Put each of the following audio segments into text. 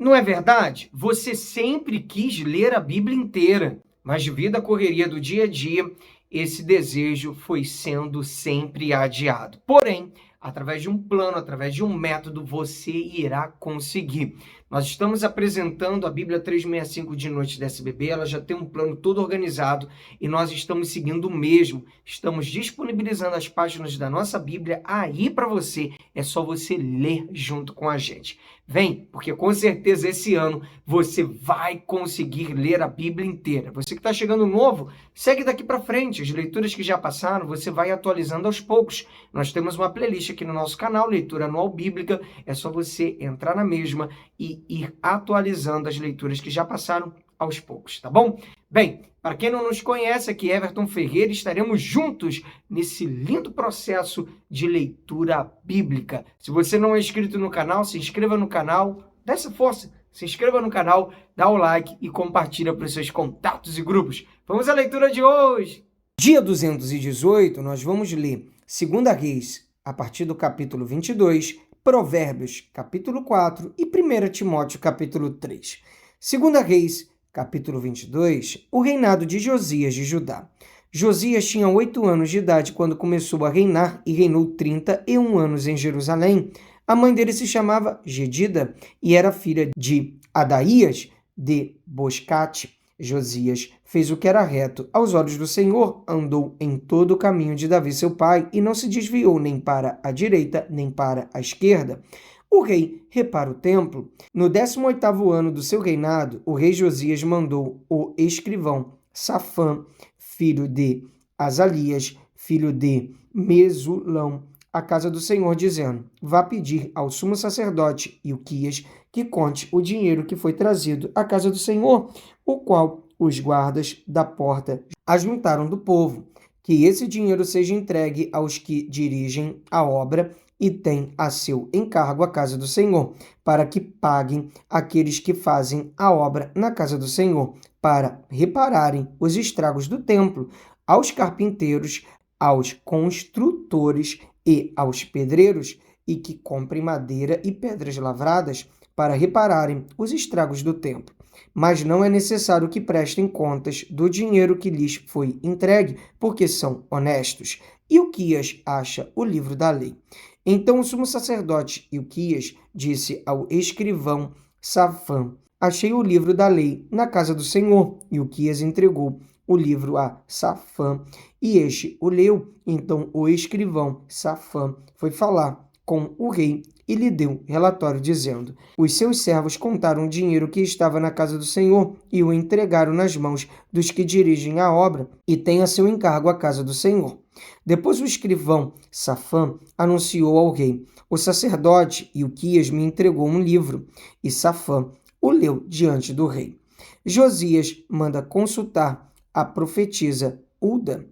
Não é verdade? Você sempre quis ler a Bíblia inteira, mas devido à correria do dia a dia, esse desejo foi sendo sempre adiado. Porém, através de um plano, através de um método, você irá conseguir. Nós estamos apresentando a Bíblia 365 de Noite da SBB, ela já tem um plano todo organizado e nós estamos seguindo o mesmo. Estamos disponibilizando as páginas da nossa Bíblia aí para você. É só você ler junto com a gente. Vem, porque com certeza esse ano você vai conseguir ler a Bíblia inteira. Você que está chegando novo, segue daqui para frente. As leituras que já passaram, você vai atualizando aos poucos. Nós temos uma playlist aqui no nosso canal, Leitura Anual Bíblica. É só você entrar na mesma e ir atualizando as leituras que já passaram aos poucos, tá bom? Bem, para quem não nos conhece, aqui é Everton Ferreira, estaremos juntos nesse lindo processo de leitura bíblica. Se você não é inscrito no canal, se inscreva no canal, dá essa força, se inscreva no canal, dá o like e compartilha para os seus contatos e grupos. Vamos à leitura de hoje! Dia 218, nós vamos ler 2 Reis, a partir do capítulo 22, Provérbios, capítulo 4 e 1 Timóteo, capítulo 3. 2 Reis, capítulo 22, o reinado de Josias de Judá. Josias tinha 8 anos de idade quando começou a reinar e reinou 31 anos em Jerusalém. A mãe dele se chamava Gedida e era filha de Adaías de Boscate. Josias fez o que era reto aos olhos do Senhor, andou em todo o caminho de Davi seu pai e não se desviou nem para a direita nem para a esquerda. O rei repara o templo. No 18º ano do seu reinado, o rei Josias mandou o escrivão Safã, filho de Azalias, filho de Mesulão, à casa do Senhor, dizendo: vá pedir ao sumo sacerdote Ilquias que conte o dinheiro que foi trazido à casa do Senhor, o qual os guardas da porta ajuntaram do povo. Que esse dinheiro seja entregue aos que dirigem a obra e têm a seu encargo a casa do Senhor, para que paguem aqueles que fazem a obra na casa do Senhor, para repararem os estragos do templo, aos carpinteiros, aos construtores e aos pedreiros, e que comprem madeira e pedras lavradas, para repararem os estragos do templo. Mas não é necessário que prestem contas do dinheiro que lhes foi entregue, porque são honestos. Ilquias acha o livro da lei. Então o sumo sacerdote Ilquias disse ao escrivão Safã: achei o livro da lei na casa do Senhor. Ilquias entregou o livro a Safã e este o leu. Então o escrivão Safã foi falar com o rei e lhe deu relatório dizendo: os seus servos contaram o dinheiro que estava na casa do Senhor e o entregaram nas mãos dos que dirigem a obra e têm a seu encargo a casa do Senhor. Depois o escrivão Safã anunciou ao rei: o sacerdote Ilquias me entregou um livro, e Safã o leu diante do rei. Josias manda consultar a profetisa Ulda.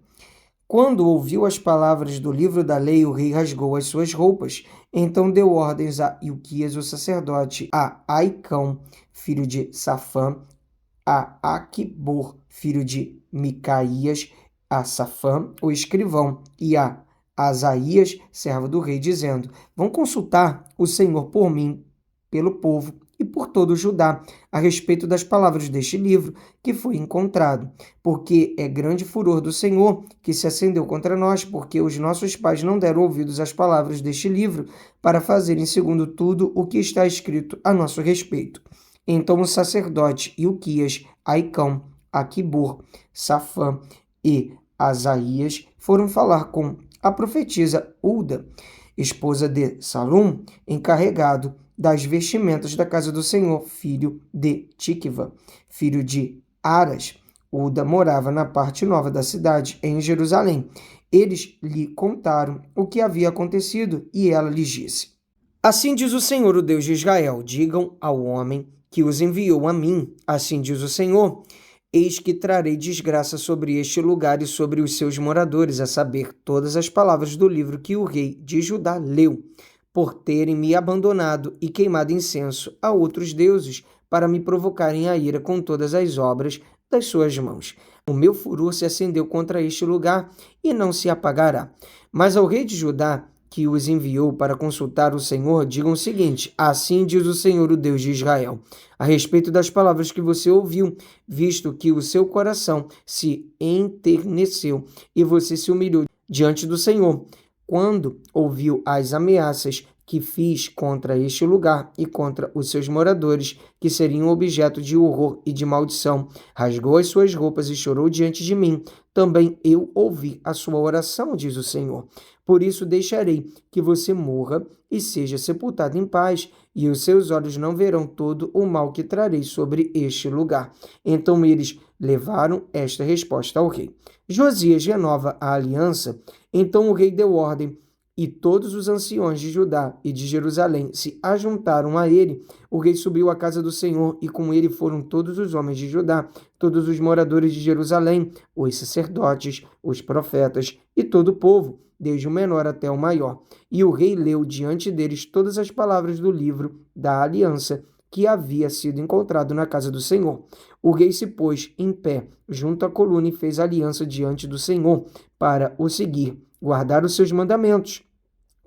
Quando ouviu as palavras do livro da lei, o rei rasgou as suas roupas. Então deu ordens a Ilquias, o sacerdote, a Aicão, filho de Safã, a Aquibor, filho de Micaías, a Safã, o escrivão, e a Asaías, servo do rei, dizendo: vão consultar o Senhor por mim, pelo povo e por todo o Judá, a respeito das palavras deste livro que foi encontrado, porque é grande furor do Senhor que se acendeu contra nós, porque os nossos pais não deram ouvidos às palavras deste livro para fazerem segundo tudo o que está escrito a nosso respeito. Então o sacerdote Ilquias, Aicão, Aquibor, Safã e Asaías foram falar com a profetisa Ulda, esposa de Salum, encarregado das vestimentas da casa do Senhor, filho de Tikva, filho de Aras. Ulda morava na parte nova da cidade, em Jerusalém. Eles lhe contaram o que havia acontecido e ela lhes disse: assim diz o Senhor, o Deus de Israel: digam ao homem que os enviou a mim, assim diz o Senhor: eis que trarei desgraça sobre este lugar e sobre os seus moradores, a saber, todas as palavras do livro que o rei de Judá leu, por terem me abandonado e queimado incenso a outros deuses, para me provocarem a ira com todas as obras das suas mãos. O meu furor se acendeu contra este lugar e não se apagará. Mas ao rei de Judá que os enviou para consultar o Senhor, digam o seguinte: assim diz o Senhor, o Deus de Israel, a respeito das palavras que você ouviu, visto que o seu coração se enterneceu e você se humilhou diante do Senhor, quando ouviu as ameaças que fiz contra este lugar e contra os seus moradores, que seriam objeto de horror e de maldição, rasgou as suas roupas e chorou diante de mim. Também eu ouvi a sua oração, diz o Senhor. Por isso deixarei que você morra e seja sepultado em paz, e os seus olhos não verão todo o mal que trarei sobre este lugar. Então eles levaram esta resposta ao rei. Josias renova a aliança. Então o rei deu ordem, e todos os anciões de Judá e de Jerusalém se ajuntaram a ele. O rei subiu à casa do Senhor, e com ele foram todos os homens de Judá, todos os moradores de Jerusalém, os sacerdotes, os profetas e todo o povo, desde o menor até o maior. E o rei leu diante deles todas as palavras do livro da aliança que havia sido encontrado na casa do Senhor. O rei se pôs em pé junto à coluna e fez aliança diante do Senhor para o seguir, guardar os seus mandamentos,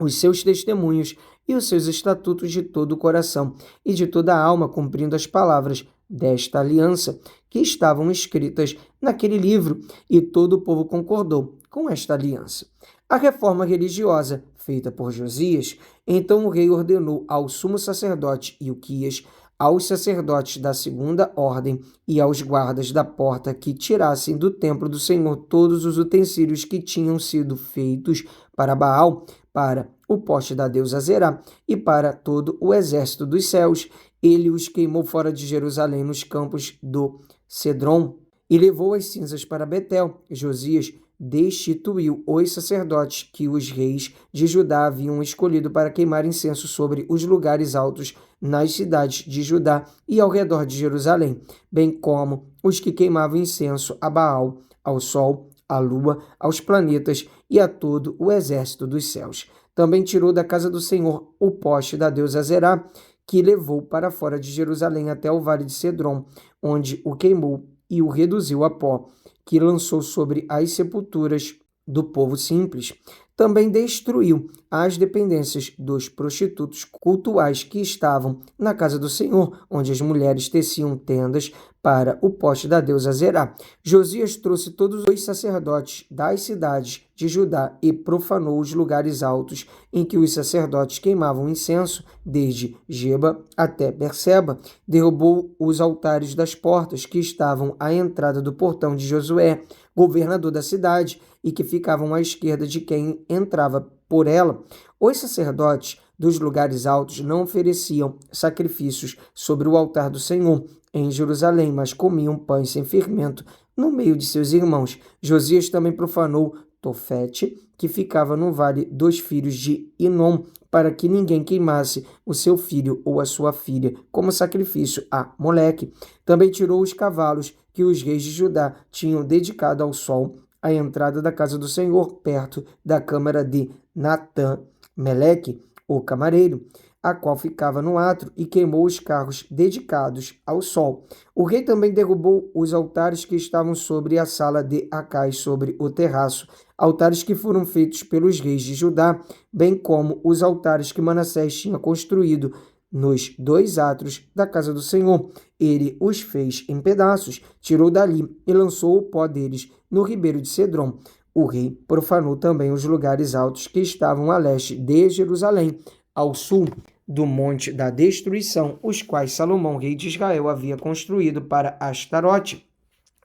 os seus testemunhos e os seus estatutos de todo o coração e de toda a alma, cumprindo as palavras desta aliança que estavam escritas naquele livro, e todo o povo concordou com esta aliança. A reforma religiosa feita por Josias, então o rei ordenou ao sumo sacerdote Ilquias, aos sacerdotes da segunda ordem e aos guardas da porta que tirassem do templo do Senhor todos os utensílios que tinham sido feitos para Baal, para o poste da deusa Zerá e para todo o exército dos céus. Ele os queimou fora de Jerusalém nos campos do Cedron e levou as cinzas para Betel. Josias destituiu os sacerdotes que os reis de Judá haviam escolhido para queimar incenso sobre os lugares altos nas cidades de Judá e ao redor de Jerusalém, bem como os que queimavam incenso a Baal, ao sol, à lua, aos planetas e a todo o exército dos céus. Também tirou da casa do Senhor o poste da deusa Zerá, que levou para fora de Jerusalém até o vale de Cedron, onde o queimou e o reduziu a pó, que lançou sobre as sepulturas do povo simples. Também destruiu as dependências dos prostitutos cultuais que estavam na casa do Senhor, onde as mulheres teciam tendas para o poste da deusa Zerá. Josias trouxe todos os sacerdotes das cidades de Judá e profanou os lugares altos em que os sacerdotes queimavam incenso, desde Geba até Berseba. Derrubou os altares das portas que estavam à entrada do portão de Josué, governador da cidade, e que ficavam à esquerda de quem entrava por ela. Os sacerdotes dos lugares altos não ofereciam sacrifícios sobre o altar do Senhor em Jerusalém, mas comiam pães sem fermento no meio de seus irmãos. Josias também profanou Tofete, que ficava no vale dos filhos de Inom, para que ninguém queimasse o seu filho ou a sua filha como sacrifício a Moleque. Também tirou os cavalos que os reis de Judá tinham dedicado ao sol à entrada da casa do Senhor, perto da câmara de Natã-Meleque, o camareiro, a qual ficava no átrio, e queimou os carros dedicados ao sol. O rei também derrubou os altares que estavam sobre a sala de Acai, sobre o terraço, altares que foram feitos pelos reis de Judá, bem como os altares que Manassés tinha construído nos 2 átrios da casa do Senhor. Ele os fez em pedaços, tirou dali e lançou o pó deles no ribeiro de Cedron. O rei profanou também os lugares altos que estavam a leste de Jerusalém, ao sul do Monte da Destruição, os quais Salomão, rei de Israel, havia construído para Astarote,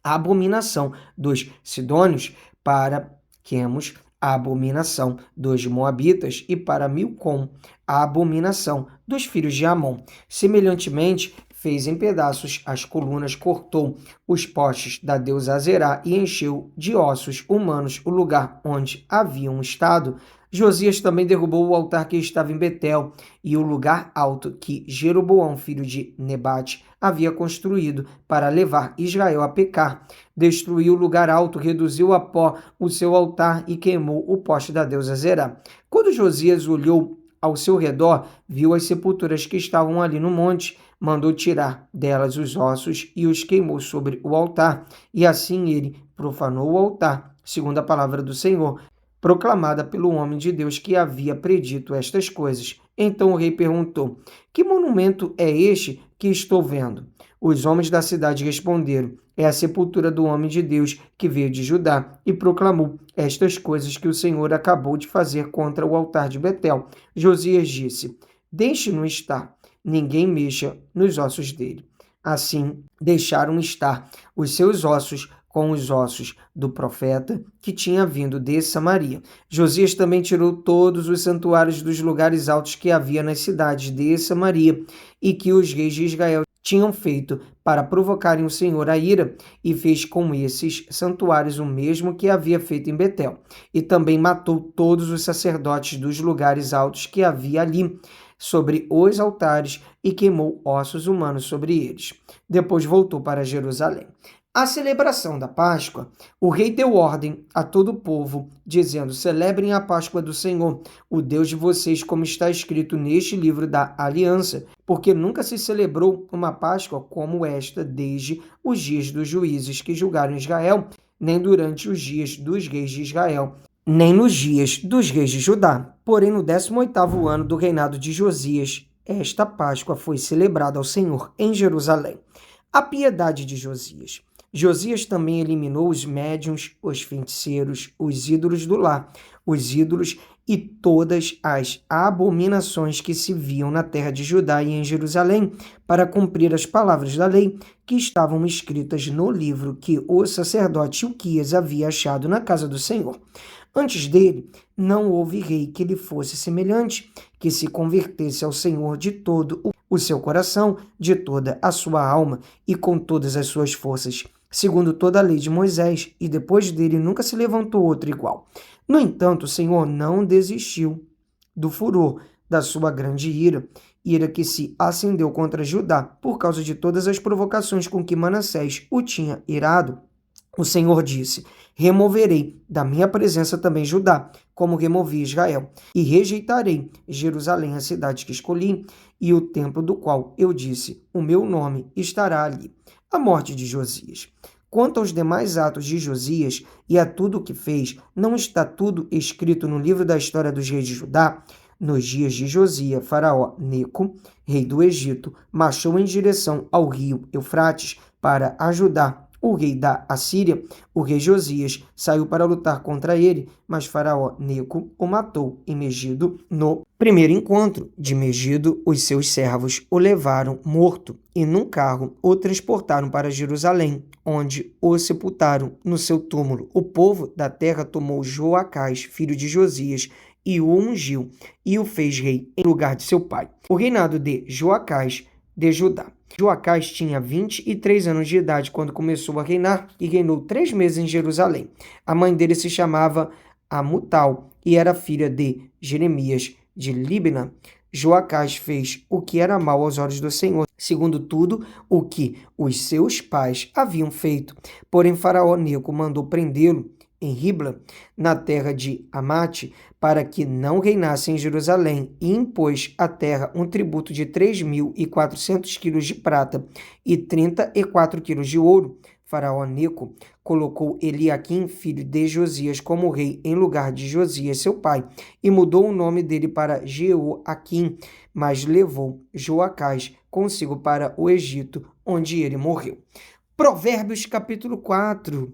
a abominação dos sidônios, para Quemos, a abominação dos moabitas, e para Milcom, a abominação dos filhos de Amon. Semelhantemente, fez em pedaços as colunas, cortou os postes da deusa Zerá e encheu de ossos humanos o lugar onde haviam estado. Josias também derrubou o altar que estava em Betel e o lugar alto que Jeroboão, filho de Nebate, havia construído para levar Israel a pecar. Destruiu o lugar alto, reduziu a pó o seu altar e queimou o poste da deusa Zerá. Quando Josias olhou ao seu redor, viu as sepulturas que estavam ali no monte, mandou tirar delas os ossos e os queimou sobre o altar. E assim ele profanou o altar, segundo a palavra do Senhor, proclamada pelo homem de Deus que havia predito estas coisas. Então o rei perguntou: que monumento é este que estou vendo? Os homens da cidade responderam: é a sepultura do homem de Deus que veio de Judá e proclamou estas coisas que o Senhor acabou de fazer contra o altar de Betel. Josias disse: deixe-no estar, ninguém mexa nos ossos dele. Assim, deixaram estar os seus ossos com os ossos do profeta que tinha vindo de Samaria. Josias também tirou todos os santuários dos lugares altos que havia nas cidades de Samaria e que os reis de Israel tinham feito para provocarem o Senhor a ira, e fez com esses santuários o mesmo que havia feito em Betel. E também matou todos os sacerdotes dos lugares altos que havia ali, sobre os altares, e queimou ossos humanos sobre eles. Depois voltou para Jerusalém. A celebração da Páscoa, o rei deu ordem a todo o povo, dizendo: celebrem a Páscoa do Senhor, o Deus de vocês, como está escrito neste livro da aliança, porque nunca se celebrou uma Páscoa como esta desde os dias dos juízes que julgaram Israel, nem durante os dias dos reis de Israel, nem nos dias dos reis de Judá. Porém, no 18º ano do reinado de Josias, esta Páscoa foi celebrada ao Senhor em Jerusalém. A piedade de Josias. Josias também eliminou os médiuns, os feiticeiros, os ídolos do lar, os ídolos e todas as abominações que se viam na terra de Judá e em Jerusalém, para cumprir as palavras da lei que estavam escritas no livro que o sacerdote Ilquias havia achado na casa do Senhor. Antes dele, não houve rei que lhe fosse semelhante, que se convertesse ao Senhor de todo o seu coração, de toda a sua alma e com todas as suas forças, segundo toda a lei de Moisés, e depois dele nunca se levantou outro igual. No entanto, o Senhor não desistiu do furor da sua grande ira que se acendeu contra Judá, por causa de todas as provocações com que Manassés o tinha irado. O Senhor disse: removerei da minha presença também Judá, como removi Israel, e rejeitarei Jerusalém, a cidade que escolhi, e o templo do qual eu disse: o meu nome estará ali. A morte de Josias. Quanto aos demais atos de Josias e a tudo o que fez, não está tudo escrito no livro da história dos reis de Judá? Nos dias de Josias, Faraó Neco, rei do Egito, marchou em direção ao rio Eufrates para ajudar o rei da Assíria. O rei Josias saiu para lutar contra ele, mas Faraó Neco o matou em Megido. No primeiro encontro de Megido, os seus servos o levaram morto e num carro o transportaram para Jerusalém, onde o sepultaram no seu túmulo. O povo da terra tomou Joacás, filho de Josias, e o ungiu e o fez rei em lugar de seu pai. O reinado de Joacás de Judá. Joacás tinha 23 anos de idade quando começou a reinar e reinou 3 meses em Jerusalém. A mãe dele se chamava Amutal e era filha de Jeremias de Libna. Joacás fez o que era mal aos olhos do Senhor, segundo tudo o que os seus pais haviam feito. Porém, Faraó Neco mandou prendê-lo em Ribla, na terra de Amate, para que não reinasse em Jerusalém, e impôs à terra um tributo de 3.400 quilos de prata e 34 quilos de ouro. Faraó Neco colocou Eliaquim, filho de Josias, como rei em lugar de Josias, seu pai, e mudou o nome dele para Jeoaquim, mas levou Joacás consigo para o Egito, onde ele morreu. Provérbios capítulo 4.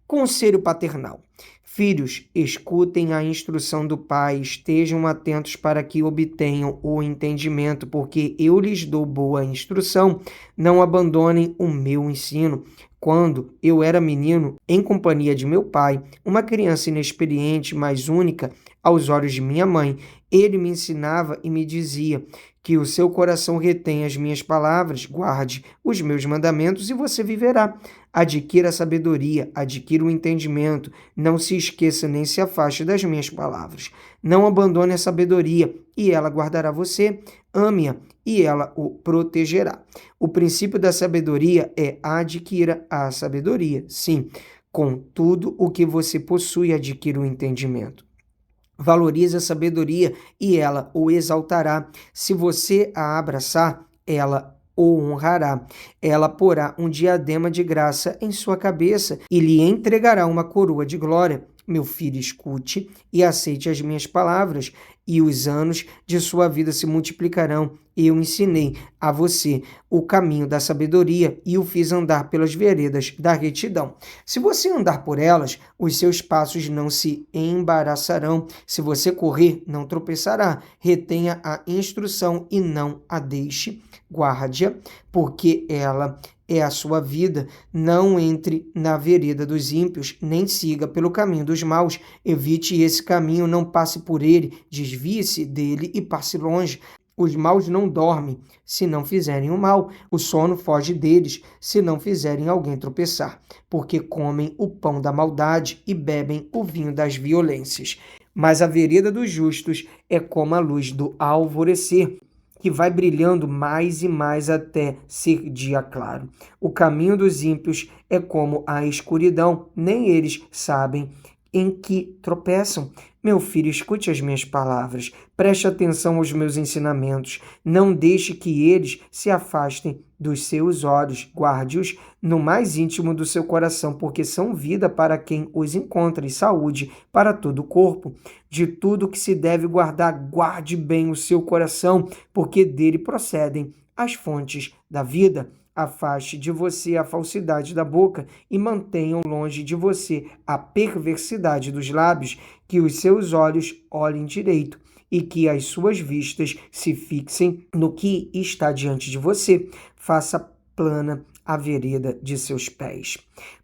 Conselho paternal. Filhos, escutem a instrução do pai, estejam atentos para que obtenham o entendimento, porque eu lhes dou boa instrução. Não abandonem o meu ensino. Quando eu era menino, em companhia de meu pai, uma criança inexperiente, mas única aos olhos de minha mãe, ele me ensinava e me dizia: que o seu coração retenha as minhas palavras, guarde os meus mandamentos e você viverá. Adquira a sabedoria, adquira o entendimento, não se esqueça nem se afaste das minhas palavras. Não abandone a sabedoria e ela guardará você. Ame-a e ela o protegerá. O princípio da sabedoria é adquira a sabedoria. Sim, com tudo o que você possui, adquira o entendimento. Valorize a sabedoria e ela o exaltará. Se você a abraçar, ela o honrará. Ela porá um diadema de graça em sua cabeça e lhe entregará uma coroa de glória. Meu filho, escute e aceite as minhas palavras, e os anos de sua vida se multiplicarão. Eu ensinei a você o caminho da sabedoria e o fiz andar pelas veredas da retidão. Se você andar por elas, os seus passos não se embaraçarão. Se você correr, não tropeçará. Retenha a instrução e não a deixe. Guarde-a, porque ela é a sua vida. Não entre na vereda dos ímpios, nem siga pelo caminho dos maus. Evite esse caminho, não passe por ele. Desvie-se dele e passe longe. Os maus não dormem se não fizerem o mal. O sono foge deles se não fizerem alguém tropeçar, porque comem o pão da maldade e bebem o vinho das violências. Mas a vereda dos justos é como a luz do alvorecer, que vai brilhando mais e mais até ser dia claro. O caminho dos ímpios é como a escuridão, nem eles sabem em que tropeçam. Meu filho, escute as minhas palavras, preste atenção aos meus ensinamentos, não deixe que eles se afastem dos seus olhos, guarde-os no mais íntimo do seu coração, porque são vida para quem os encontra e saúde para todo o corpo. De tudo que se deve guardar, guarde bem o seu coração, porque dele procedem as fontes da vida. Afaste de você a falsidade da boca e mantenham longe de você a perversidade dos lábios, que os seus olhos olhem direito e que as suas vistas se fixem no que está diante de você. Faça plana a vereda de seus pés,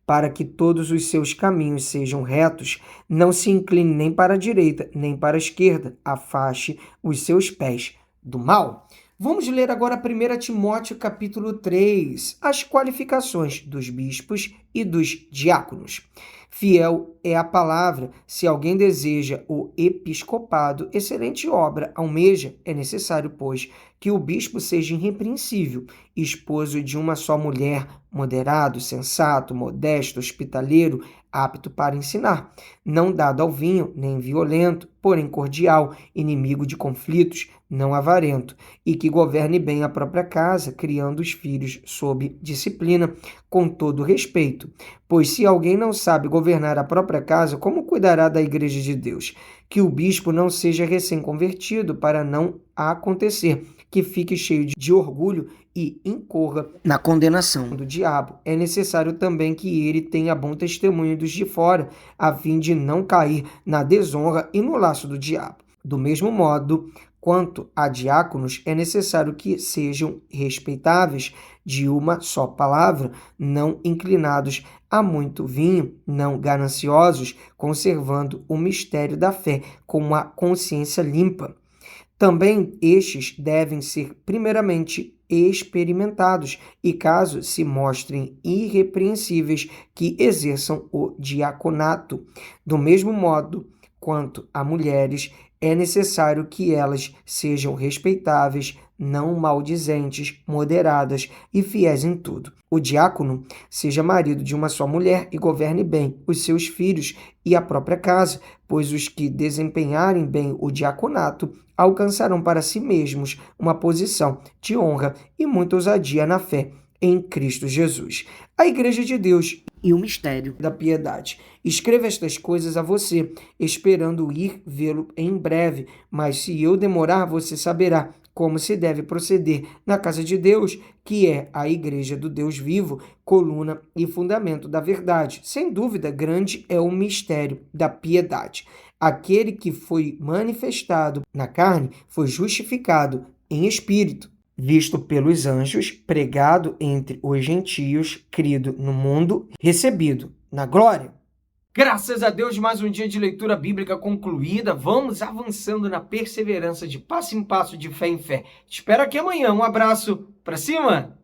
para que todos os seus caminhos sejam retos. Não se incline nem para a direita, nem para a esquerda. Afaste os seus pés do mal. Vamos ler agora 1 Timóteo capítulo 3, as qualificações dos bispos e dos diáconos. Fiel é a palavra. Se alguém deseja o episcopado, excelente obra almeja. É necessário, pois, que o bispo seja irrepreensível, esposo de uma só mulher, moderado, sensato, modesto, hospitaleiro, apto para ensinar, não dado ao vinho, nem violento, porém cordial, inimigo de conflitos, não avarento, e que governe bem a própria casa, criando os filhos sob disciplina, com todo respeito. Pois se alguém não sabe governar a própria casa, como cuidará da igreja de Deus? Que o bispo não seja recém-convertido, para não acontecer que fique cheio de orgulho e incorra na condenação do diabo. É necessário também que ele tenha bom testemunho dos de fora, a fim de não cair na desonra e no laço do diabo. Do mesmo modo, quanto a diáconos, é necessário que sejam respeitáveis, de uma só palavra, não inclinados a muito vinho, não gananciosos, conservando o mistério da fé com uma consciência limpa. Também estes devem ser primeiramente experimentados e, caso se mostrem irrepreensíveis, que exerçam o diaconato. Do mesmo modo, quanto a mulheres, é necessário que elas sejam respeitáveis, não maldizentes, moderadas e fiéis em tudo. O diácono seja marido de uma só mulher e governe bem os seus filhos e a própria casa, pois os que desempenharem bem o diaconato alcançarão para si mesmos uma posição de honra e muita ousadia na fé em Cristo Jesus. A Igreja de Deus e o mistério da piedade. Escreva estas coisas a você, esperando ir vê-lo em breve, mas se eu demorar, você saberá como se deve proceder na casa de Deus, que é a igreja do Deus vivo, coluna e fundamento da verdade. Sem dúvida, grande é o mistério da piedade. Aquele que foi manifestado na carne foi justificado em espírito, visto pelos anjos, pregado entre os gentios, crido no mundo, recebido na glória. Graças a Deus, mais um dia de leitura bíblica concluída. Vamos avançando na perseverança de passo em passo, de fé em fé. Te espero aqui amanhã. Um abraço. Pra cima!